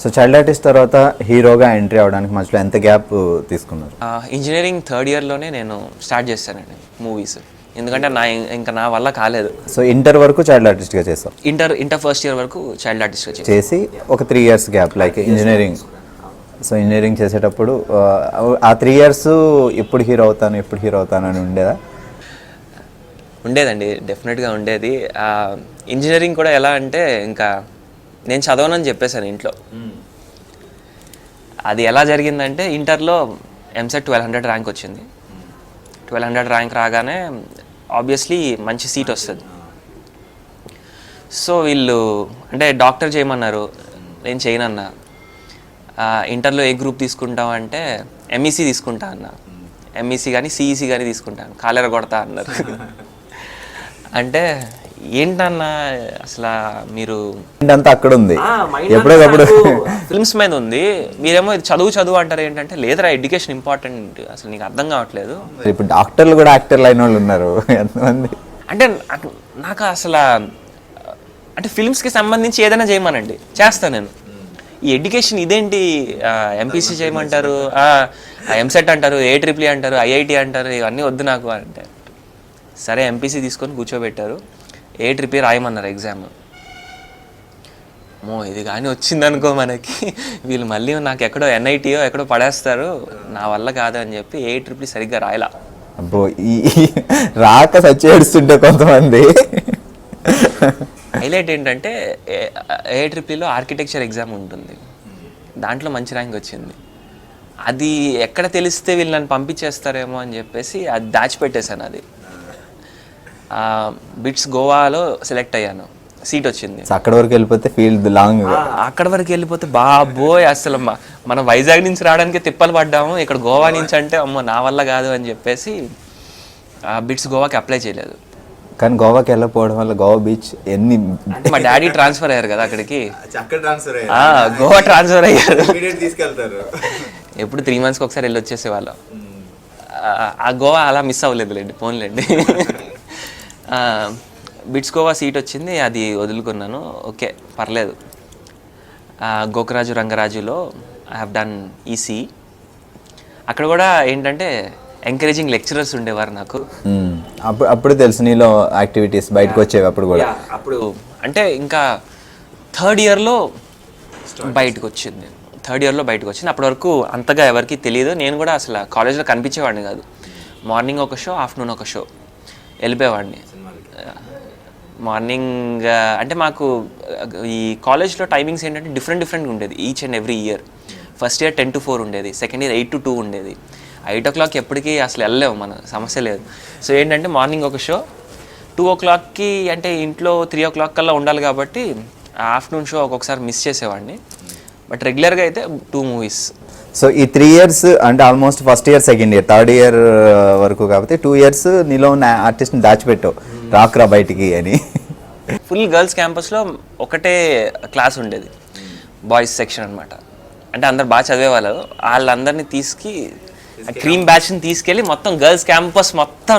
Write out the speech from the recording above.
So child artist తర్వాత హీరోగా entry అవడానికి మధ్యలో ఎంత గ్యాప్ తీసుకున్నారు? ఇంజనీరింగ్ థర్డ్ ఇయర్లోనే నేను స్టార్ట్ చేశానండి మూవీస్. ఎందుకంటే ఇంకా నా వల్ల కాలేదు. సో ఇంటర్ వరకు చైల్డ్ ఆర్టిస్ట్గా చేస్తాం? ఇంటర్ ఫస్ట్ ఇయర్ వరకు చైల్డ్ ఆర్టిస్ట్గా చేసి ఒక 3 years gap like engineering. So engineering చేసేటప్పుడు ఆ 3 years ఎప్పుడు హీరో అవుతాను అని ఉండేదా? ఉండేదండి, డెఫినెట్గా ఉండేది. ఇంజనీరింగ్ కూడా ఎలా అంటే ఇంకా నేను చదవనని చెప్పేశాను ఇంట్లో. అది ఎలా జరిగిందంటే ఇంటర్లో ఎంసెట్ 1200 ర్యాంక్ వచ్చింది. 1200 ర్యాంక్ రాగానే ఆబ్వియస్లీ మంచి సీట్ వస్తుంది. సో వీళ్ళు అంటే డాక్టర్ చేయమన్నారు, నేను చేయనన్నా. ఇంటర్లో ఏ గ్రూప్ తీసుకుంటాం అంటే ఎంఈసీ తీసుకుంటా అన్నా. ఎంఈసీ కానీ సిఈసీ కానీ తీసుకుంటాను, కాలేర కొడతా అన్నారు. అంటే ఏంటన్నా అసలు మీరు అంతా అక్కడ ఉంది, ఎప్పుడప్పుడు ఫిల్మ్స్ మీద ఉంది, మీరేమో చదువు అంటారు. ఏంటంటే లేదురా ఎడ్యుకేషన్ ఇంపార్టెంట్, అసలు నీకు అర్థం కావట్లేదు. ఇప్పుడు డాక్టర్లు కూడా యాక్టర్లు అయిన వాళ్ళు ఉన్నారు ఎంతమంది. అంటే నాకు అసలు అంటే ఫిల్మ్స్కి సంబంధించి ఏదైనా చేయమనండి చేస్తాను నేను. ఈ ఎడ్యుకేషన్ ఇదేంటి, ఎంపీసీ చేయమంటారు, ఎంసెట్ అంటారు, AEEE అంటారు, IIT అంటారు, ఇవన్నీ వద్దు నాకు అంటే సరే ఎంపీసీ తీసుకొని కూర్చోబెట్టారు. AEEE రాయమన్నారు ఎగ్జామ్. ఇది కానీ వచ్చిందనుకో మనకి, వీళ్ళు మళ్ళీ నాకు ఎక్కడో NITయో ఎక్కడో పడేస్తారు, నా వల్ల కాదు అని చెప్పి AEEE సరిగ్గా రాయలా. అబ్బో, ఈ రాక సచ్చేడుస్తుంటే కొంతమంది. హైలైట్ ఏంటంటే AEEలో ఆర్కిటెక్చర్ ఎగ్జామ్ ఉంటుంది, దాంట్లో మంచి ర్యాంక్ వచ్చింది. అది ఎక్కడ తెలిస్తే వీళ్ళు నన్ను పంపించేస్తారేమో అని చెప్పేసి అది దాచిపెట్టేశాను. అది బిట్స్ గోవాలో సెలెక్ట్ అయ్యాను, సీట్ వచ్చింది. అక్కడ వరకు వెళ్ళిపోతే ఫీల్డ్ లాంగ్, అక్కడ వరకు వెళ్ళిపోతే బాబోయ్ అసలు మనం వైజాగ్ నుంచి రావడానికి తిప్పలు పడ్డాము, ఇక్కడ గోవా నుంచి అంటే అమ్మో నా వల్ల కాదు అని చెప్పేసి బిట్స్ గోవాకి అప్లై చేయలేదు. కానీ గోవాకి వెళ్ళకపోవడం వల్ల గోవా బీచ్ ఎన్ని, మా డాడీ ట్రాన్స్ఫర్ అయ్యారు కదా అక్కడికి, గోవా ట్రాన్స్ఫర్ అయ్యారు. ఎప్పుడు 3 monthsకి ఒకసారి వెళ్ళి వచ్చేసేవాళ్ళం. ఆ గోవా అలా మిస్ అవ్వలేదులేండి, పోన్లేండి. బిట్స్ గోవా సీట్ వచ్చింది, అది వదులుకున్నాను. ఓకే పర్లేదు. గోకరాజు రంగరాజులో ఐ హ్యావ్ డన్ ఈసీ. అక్కడ కూడా ఏంటంటే ఎంకరేజింగ్ లెక్చరర్స్ ఉండేవారు నాకు. అప్పుడు తెలుసు నీలో యాక్టివిటీస్ బయటకు వచ్చేవి. అప్పుడు కూడా అప్పుడు అంటే ఇంకా థర్డ్ ఇయర్లో బయటకు వచ్చింది. అప్పటి వరకు అంతగా ఎవరికి తెలియదు. నేను కూడా అసలు కాలేజ్లో కనిపించేవాడిని కాదు. మార్నింగ్ ఒక షో, ఆఫ్టర్నూన్ ఒక షో, వెళ్ళిపోయేవాడిని. మార్నింగ్ అంటే మాకు ఈ కాలేజ్లో టైమింగ్స్ ఏంటంటే డిఫరెంట్గా ఉండేది each and every year. First year 10 to 4 ఉండేది, సెకండ్ ఇయర్ 8 to 2 ఉండేది. 8 o'clock ఎప్పటికీ అసలు వెళ్ళలేము, మన సమస్య లేదు. సో ఏంటంటే మార్నింగ్ ఒక షో, 2 o'clockకి అంటే ఇంట్లో 3 o'clock కల్లా ఉండాలి కాబట్టి ఆఫ్టర్నూన్ షో ఒక్కొక్కసారి మిస్ చేసేవాడిని. బట్ రెగ్యులర్గా అయితే 2 movies. సో ఈ 3 years అంటే almost first year, second year, third year వరకు కాబట్టి 2 years నీలో ఉన్న ఆర్టిస్ట్ని దాచిపెట్టావు, రాకురా బయటికి అని. ఫుల్ గర్ల్స్ క్యాంపస్లో ఒకటే క్లాస్ ఉండేది, బాయ్స్ సెక్షన్ అనమాట. అంటే అందరు బాగా చదివేవాళ్ళు. వాళ్ళందరినీ క్రీమ్ బ్యాచ్ని తీసుకెళ్ళి మొత్తం గర్ల్స్ క్యాంపస్ మొత్తం